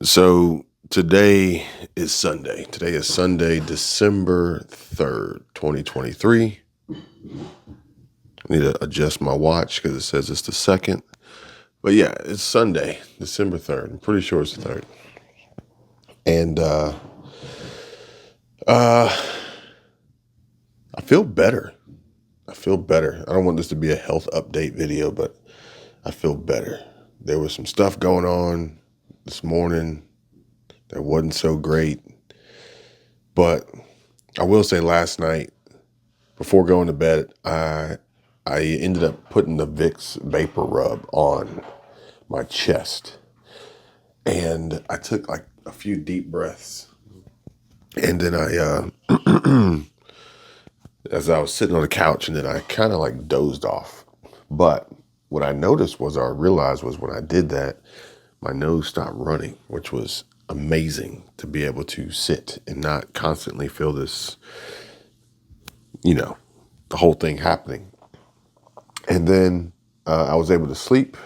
So today is Sunday. Today is Sunday, December 3rd, 2023. I need to adjust my watch because it says it's the second. But yeah, it's Sunday, December 3rd. I'm pretty sure it's the 3rd. And uh I feel better. I feel better. I don't want this to be a health update video, but I feel better. There was some stuff going on this morning that wasn't so great. But I will say last night, before going to bed, I ended up putting the Vicks vapor rub on my chest, and I took like a few deep breaths, and then as I was sitting on the couch, and then I kind of like dozed off. But what I noticed was, or I realized was, when I did that, my nose stopped running, which was amazing to be able to sit and not constantly feel this, the whole thing happening. And then I was able to sleep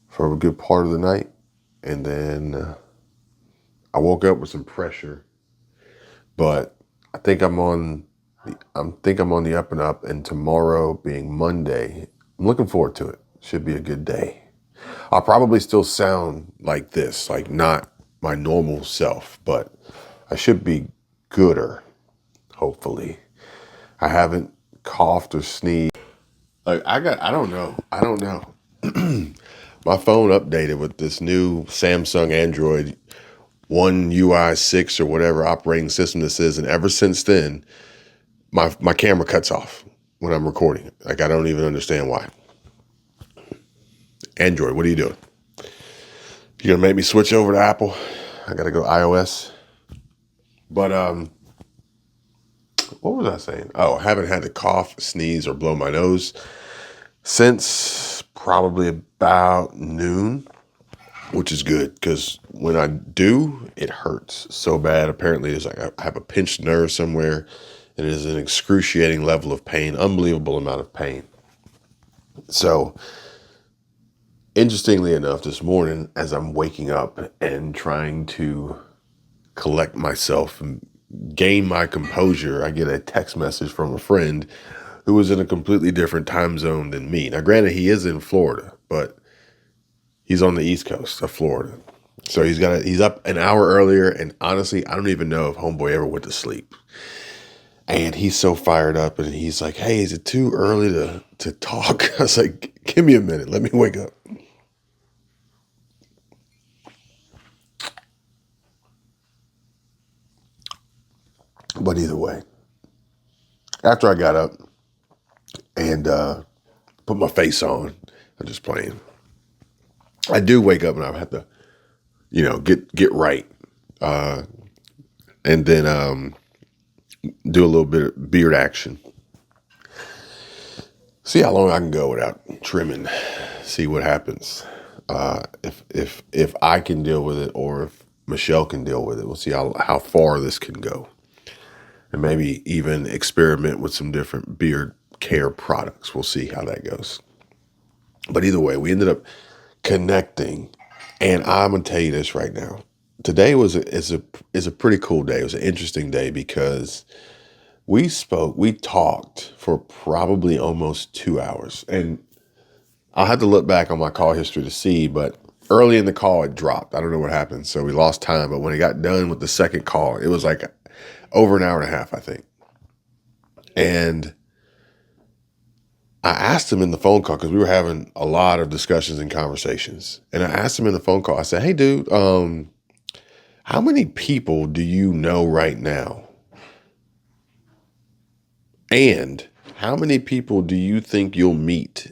for a good part of the night. And then I woke up with some pressure, but I think I'm on the up and up. And tomorrow being Monday, I'm looking forward to it. Should be a good day. I'll probably still sound like this, like not my normal self, but I should be gooder, hopefully. I haven't coughed or sneezed. Like I don't know. My phone updated with this new Samsung Android One UI 6 or whatever operating system this is, and ever since then, my camera cuts off when I'm recording. Like I don't even understand why. Android, what are you doing? You're gonna make me switch over to Apple? I gotta go iOS. But what was I saying? Oh, I haven't had to cough, sneeze, or blow my nose since probably about noon, which is good because when I do, it hurts so bad. Apparently, it's like I have a pinched nerve somewhere, and it is an excruciating level of pain, unbelievable amount of pain. So, interestingly enough, this morning, as I'm waking up and trying to collect myself and gain my composure, I get a text message from a friend who was in a completely different time zone than me. Now, granted, he is in Florida, but he's on the East Coast of Florida. So he's up an hour earlier, and honestly, I don't even know if homeboy ever went to sleep. And he's so fired up, and he's like, "Hey, is it too early to talk?" I was like, "Give me a minute, let me wake up." But either way, after I got up and put my face on, I'm just playing. I do wake up and I have to, get right, and then do a little bit of beard action. See how long I can go without trimming. See what happens. If I can deal with it, or if Michelle can deal with it, we'll see how far this can go, and maybe even experiment with some different beard care products. We'll see how that goes. But either way, we ended up connecting, and I'm gonna tell you this right now. Today is a pretty cool day. It was an interesting day because we talked for probably almost 2 hours, and I'll have to look back on my call history to see, but early in the call it dropped. I don't know what happened, so we lost time. But when it got done with the second call, it was like over an hour and a half, I think. And I asked him in the phone call, because we were having a lot of discussions and conversations. And I asked him in the phone call, I said, "Hey, dude, how many people do you know right now? And how many people do you think you'll meet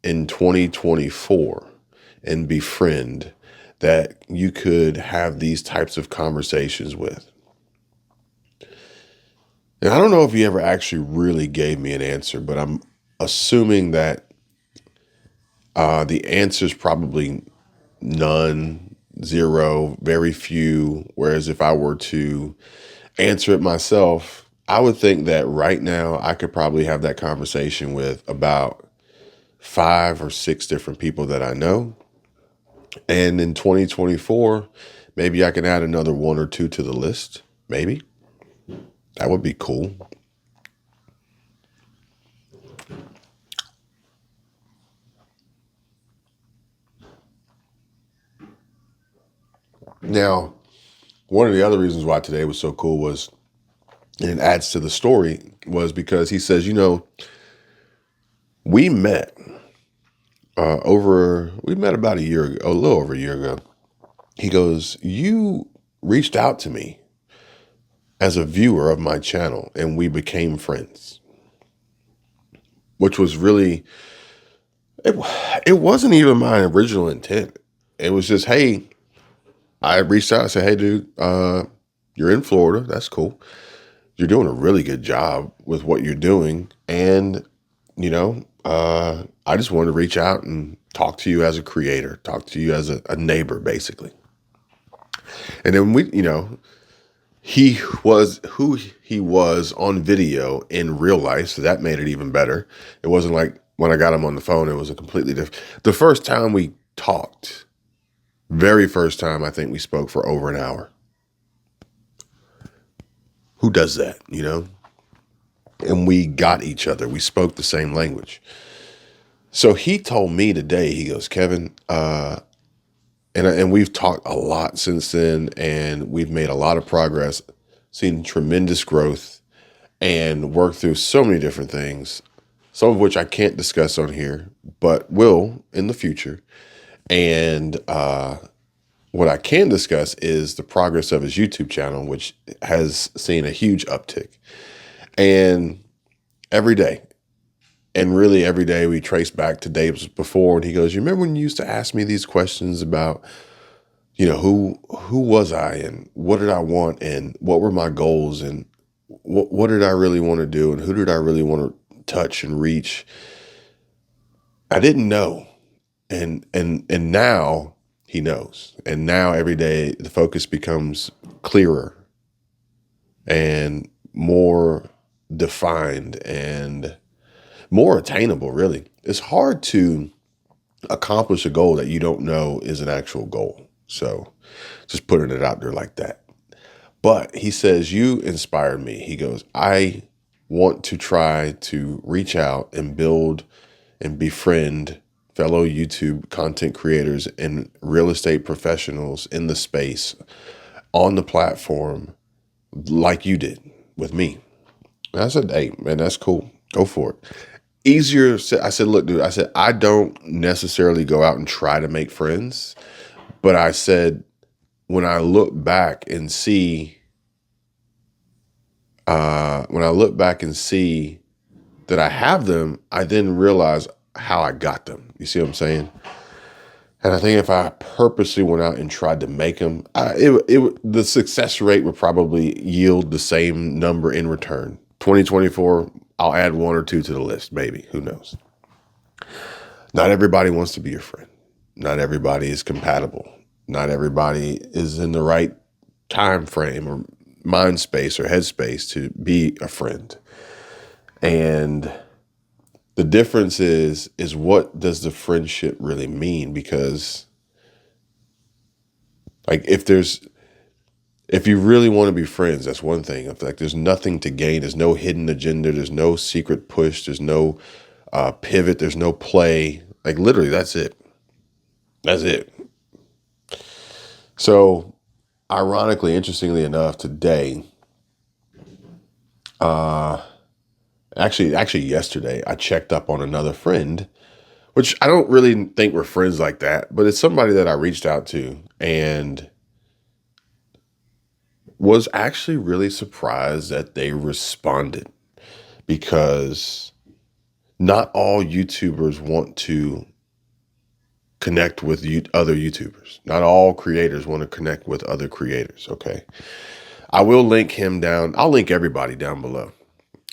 in 2024 and befriend that you could have these types of conversations with?" And I don't know if he ever actually really gave me an answer, but I'm assuming that the answer is probably none, zero, very few. Whereas if I were to answer it myself, I would think that right now I could probably have that conversation with about 5 or 6 different people that I know. And in 2024, maybe I can add another one or two to the list. Maybe that would be cool. Now, one of the other reasons why today was so cool was, and it adds to the story, was because he says, we met we met about a year ago, a little over a year ago. He goes, you reached out to me as a viewer of my channel and we became friends, which was really, it, it wasn't even my original intent. It was just, hey, I reached out and said, hey, dude, you're in Florida. That's cool. You're doing a really good job with what you're doing. And, I just wanted to reach out and talk to you as a creator, talk to you as a neighbor, basically. And then he was who he was on video in real life. So that made it even better. It wasn't like when I got him on the phone, it was a completely different. The first time we talked, very first time, I think we spoke for over an hour. Who does that, And we got each other. We spoke the same language. So he told me today, he goes, Kevin, and we've talked a lot since then, and we've made a lot of progress, seen tremendous growth, and worked through so many different things, some of which I can't discuss on here, but will in the future. And what I can discuss is the progress of his YouTube channel, which has seen a huge uptick. And every day, and really every day, we trace back to days before, and he goes, you remember when you used to ask me these questions about, who was I and what did I want and what were my goals and what did I really want to do and who did I really want to touch and reach? I didn't know. And now he knows. And now every day the focus becomes clearer and more defined and more attainable, really. It's hard to accomplish a goal that you don't know is an actual goal. So just putting it out there like that. But he says, you inspired me. He goes, I want to try to reach out and build and befriend fellow YouTube content creators and real estate professionals in the space on the platform like you did with me. And I said, hey, man, that's cool. Go for it. Easier. I said, look, dude, I don't necessarily go out and try to make friends. But I said, when I look back and see, that I have them, I then realize how I got them. You see what I'm saying? And I think if I purposely went out and tried to make them, the success rate would probably yield the same number in return. 2024, I'll add one or two to the list, maybe. Who knows? Not everybody wants to be your friend. Not everybody is compatible. Not everybody is in the right time frame or mind space or headspace to be a friend. And the difference is what does the friendship really mean? Because like if you really want to be friends, that's one thing. If like there's nothing to gain, there's no hidden agenda, there's no secret push, there's no pivot, there's no play. Like literally, that's it. That's it. So, ironically, interestingly enough, today, actually yesterday, I checked up on another friend, which I don't really think we're friends like that, but it's somebody that I reached out to and was actually really surprised that they responded, because not all YouTubers want to connect with other YouTubers. Not all creators want to connect with other creators, okay? I will link him down. I'll link everybody down below.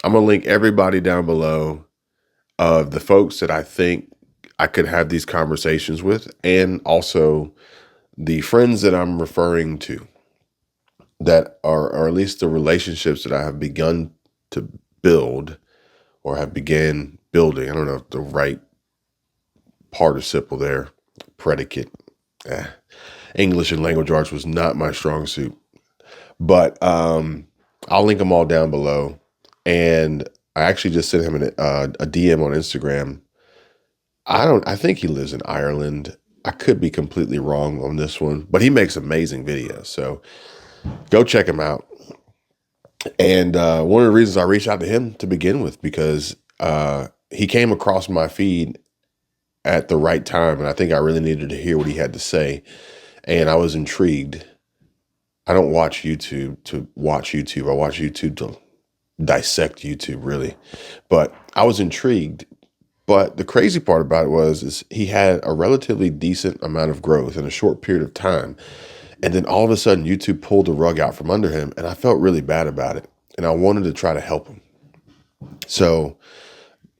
I'm going to link everybody down below of the folks that I think I could have these conversations with, and also the friends that I'm referring to that are, or at least the relationships that I have begun to build or have began building. I don't know if the right participle there, predicate. eh, English and language arts was not my strong suit. But I'll link them all down below. And I actually just sent him a DM on Instagram. I think he lives in Ireland. I could be completely wrong on this one, but he makes amazing videos. So go check him out. And one of the reasons I reached out to him to begin with, because he came across my feed at the right time. And I think I really needed to hear what he had to say. And I was intrigued. I don't watch YouTube to watch YouTube. I watch YouTube to dissect YouTube, really. But I was intrigued. But the crazy part about it is he had a relatively decent amount of growth in a short period of time. And then all of a sudden, YouTube pulled the rug out from under him. And I felt really bad about it. And I wanted to try to help him. So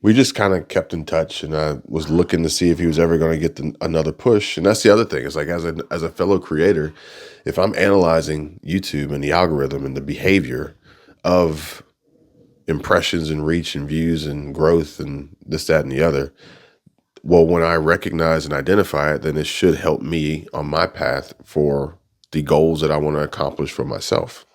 we just kind of kept in touch, and I was looking to see if he was ever going to get another push. And that's the other thing. It's like, as a fellow creator, if I'm analyzing YouTube and the algorithm and the behavior of impressions and reach and views and growth and this, that, and the other, well, when I recognize and identify it, then it should help me on my path for the goals that I want to accomplish for myself.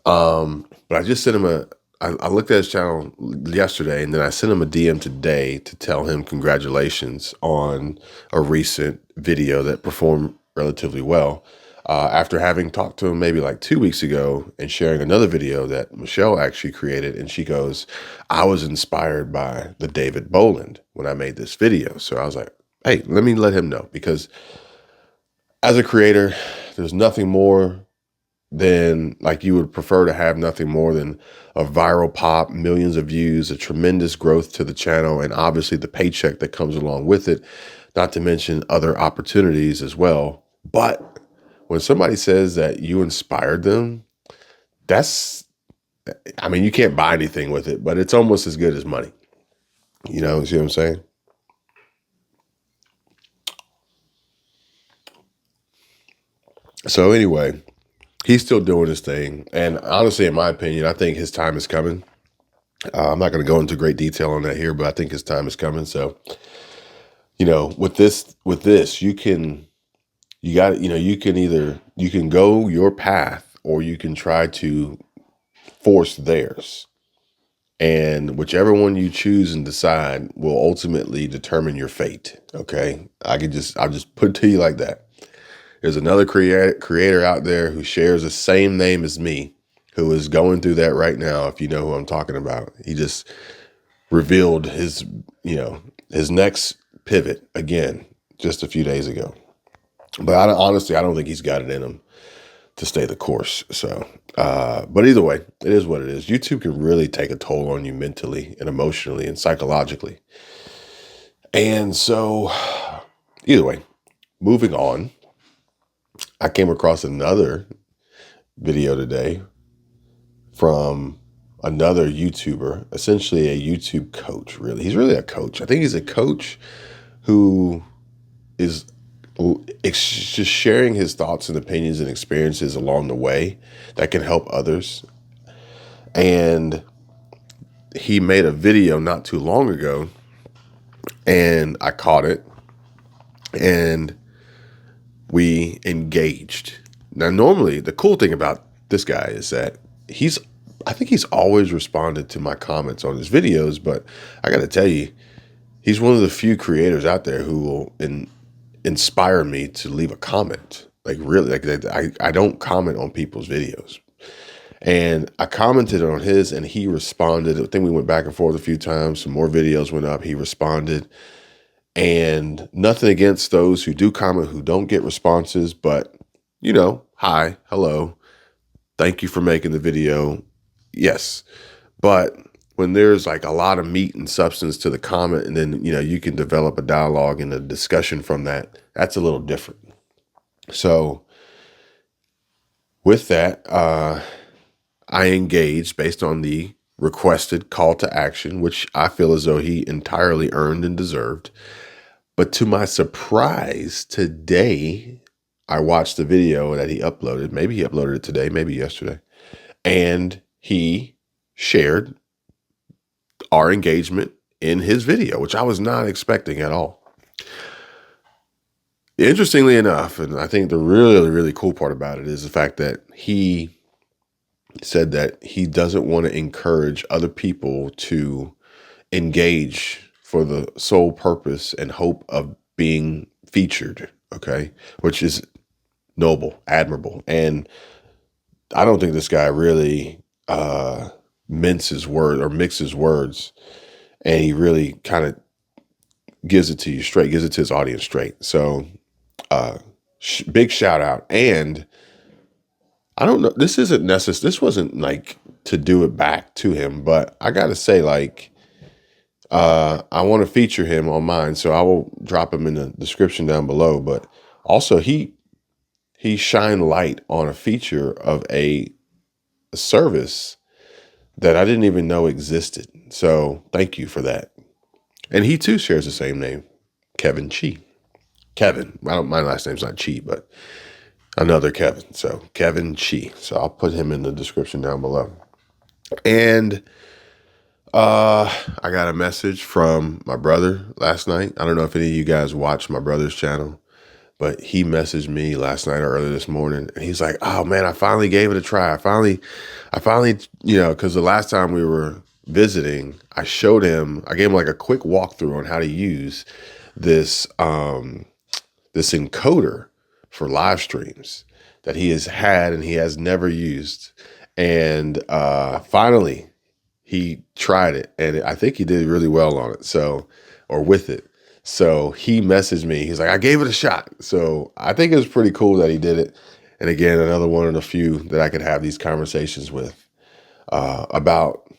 But I just sent him I looked at his channel yesterday, and then I sent him a DM today to tell him congratulations on a recent video that performed relatively well. After having talked to him maybe like 2 weeks ago and sharing another video that Michelle actually created, and she goes, I was inspired by the David Boland when I made this video. So I was like, hey, let me let him know, because as a creator, there's nothing more than, like, you would prefer to have nothing more than a viral pop, millions of views, a tremendous growth to the channel, and obviously the paycheck that comes along with it, not to mention other opportunities as well. But when somebody says that you inspired them, I mean, you can't buy anything with it, but it's almost as good as money. You know, see what I'm saying? So anyway, he's still doing his thing. And honestly, in my opinion, I think his time is coming. I'm not going to go into great detail on that here, but I think his time is coming. So, with this, you can go your path, or you can try to force theirs. And whichever one you choose and decide will ultimately determine your fate. Okay. I'll just put it to you like that. There's another creator out there who shares the same name as me, who is going through that right now. If you know who I'm talking about, he just revealed his next pivot again just a few days ago. But honestly, I don't think he's got it in him to stay the course. So, but either way, it is what it is. YouTube can really take a toll on you mentally and emotionally and psychologically. And so, either way, moving on, I came across another video today from another YouTuber, essentially a YouTube coach, really. He's really a coach. I think he's a coach who is just sharing his thoughts and opinions and experiences along the way that can help others. And he made a video not too long ago, and I caught it, and we engaged. Now, normally, the cool thing about this guy is that I think he's always responded to my comments on his videos, but I got to tell you, he's one of the few creators out there who will inspire me to leave a comment. Like, really, I don't comment on people's videos. And I commented on his, and he responded. I think we went back and forth a few times. Some more videos went up. He responded. And nothing against those who do comment, who don't get responses, but, hi, hello, thank you for making the video. Yes. But when there's like a lot of meat and substance to the comment, and then, you can develop a dialogue and a discussion from that, that's a little different. So with that, I engaged based on the requested call to action, which I feel as though he entirely earned and deserved. But to my surprise, today, I watched the video that he uploaded. Maybe he uploaded it today, maybe yesterday. And he shared our engagement in his video, which I was not expecting at all. Interestingly enough, and I think the really, really cool part about it is the fact that he said that he doesn't want to encourage other people to engage for the sole purpose and hope of being featured. Okay. Which is noble, admirable. And I don't think this guy really minces words or mixes words. And he really kind of gives it to you straight, gives it to his audience straight. So, big shout out. And I don't know, this isn't necessary. This wasn't like to do it back to him, but I got to say, like, I want to feature him on mine, so I will drop him in the description down below. But also, he shined light on a feature of a service that I didn't even know existed. So thank you for that. And he too shares the same name, Kevin Chi. Kevin. My last name's not Chi, but another Kevin. So Kevin Chi. So I'll put him in the description down below. And I got a message from my brother last night. I don't know if any of you guys watch my brother's channel, but he messaged me last night or early this morning, and he's like, "Oh man, I finally gave it a try. I finally, because the last time we were visiting, I gave him like a quick walkthrough on how to use this this encoder for live streams that he has had and he has never used, and finally." He tried it, and I think he did really well on it. So, or with it. So he messaged me. He's like, I gave it a shot. So I think it was pretty cool that he did it. And again, another one of the few that I could have these conversations with about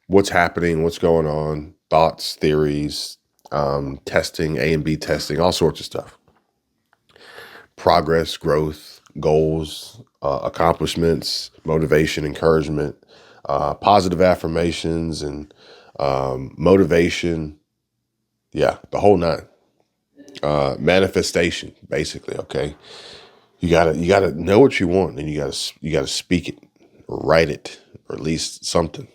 what's happening, what's going on, thoughts, theories, testing, A and B testing, all sorts of stuff. Progress, growth, goals, accomplishments, motivation, encouragement, positive affirmations, and motivation. Yeah, the whole nine. Manifestation, basically. Okay, you gotta know what you want, and you gotta speak it, or write it, or at least something.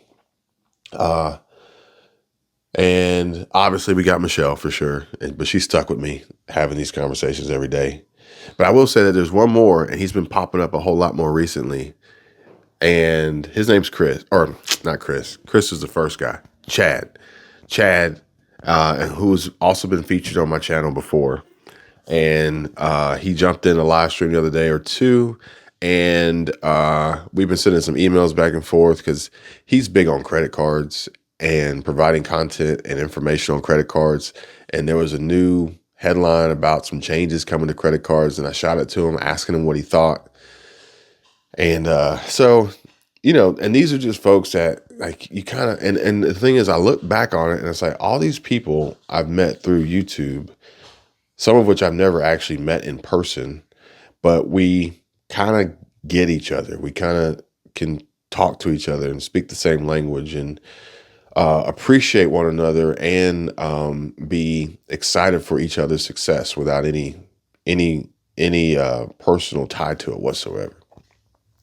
And obviously, we got Michelle for sure, but she's stuck with me having these conversations every day. But I will say that there's one more, and he's been popping up a whole lot more recently. And his name's Chris, or not Chris. Chris is the first guy. Chad, who's also been featured on my channel before. And he jumped in a live stream the other day or two. And we've been sending some emails back and forth because he's big on credit cards and providing content and information on credit cards. And there was a new headline about some changes coming to credit cards. And I shot it to him, asking him what he thought. And so, and these are just folks that like you kind of, and the thing is, I look back on it and it's like all these people I've met through YouTube, some of which I've never actually met in person, but we kind of get each other. We kind of can talk to each other and speak the same language and appreciate one another and be excited for each other's success without any personal tie to it whatsoever.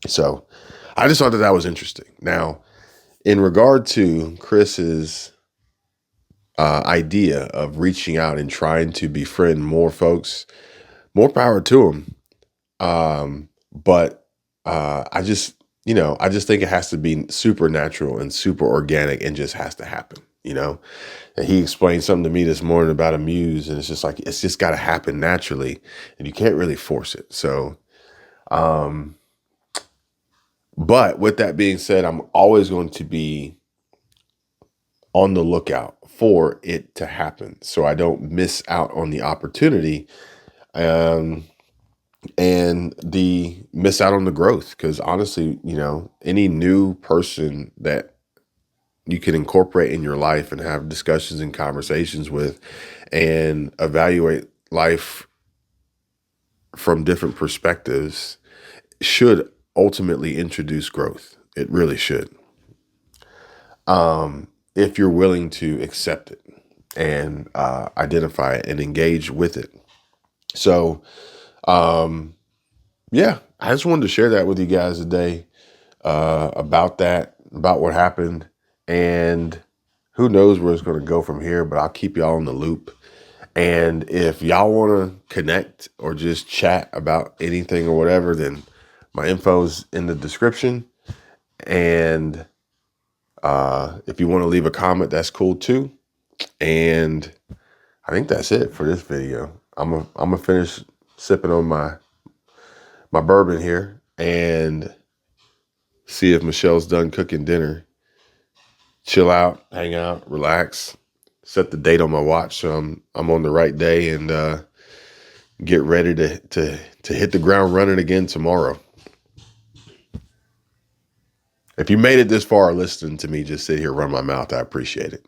So I just thought that was interesting. Now, in regard to Chris's idea of reaching out and trying to befriend more folks, more power to him. But I just think it has to be supernatural and super organic and just has to happen, And he explained something to me this morning about a muse, and it's just like, it's just got to happen naturally and you can't really force it. So, but with that being said, I'm always going to be on the lookout for it to happen so I don't miss out on the opportunity and miss out on the growth. Because honestly, any new person that you can incorporate in your life and have discussions and conversations with and evaluate life from different perspectives should ultimately introduce growth. It really should. If you're willing to accept it and identify it and engage with it. So, yeah, I just wanted to share that with you guys today about what happened. And who knows where it's going to go from here, but I'll keep y'all in the loop. And if y'all want to connect or just chat about anything or whatever, then my info's in the description. And if you want to leave a comment, that's cool too. And I think that's it for this video. I'm gonna finish sipping on my bourbon here and see if Michelle's done cooking dinner. Chill out, hang out, relax, set the date on my watch so I'm on the right day, and get ready to hit the ground running again tomorrow. If you made it this far listening to me just sit here run my mouth, I appreciate it.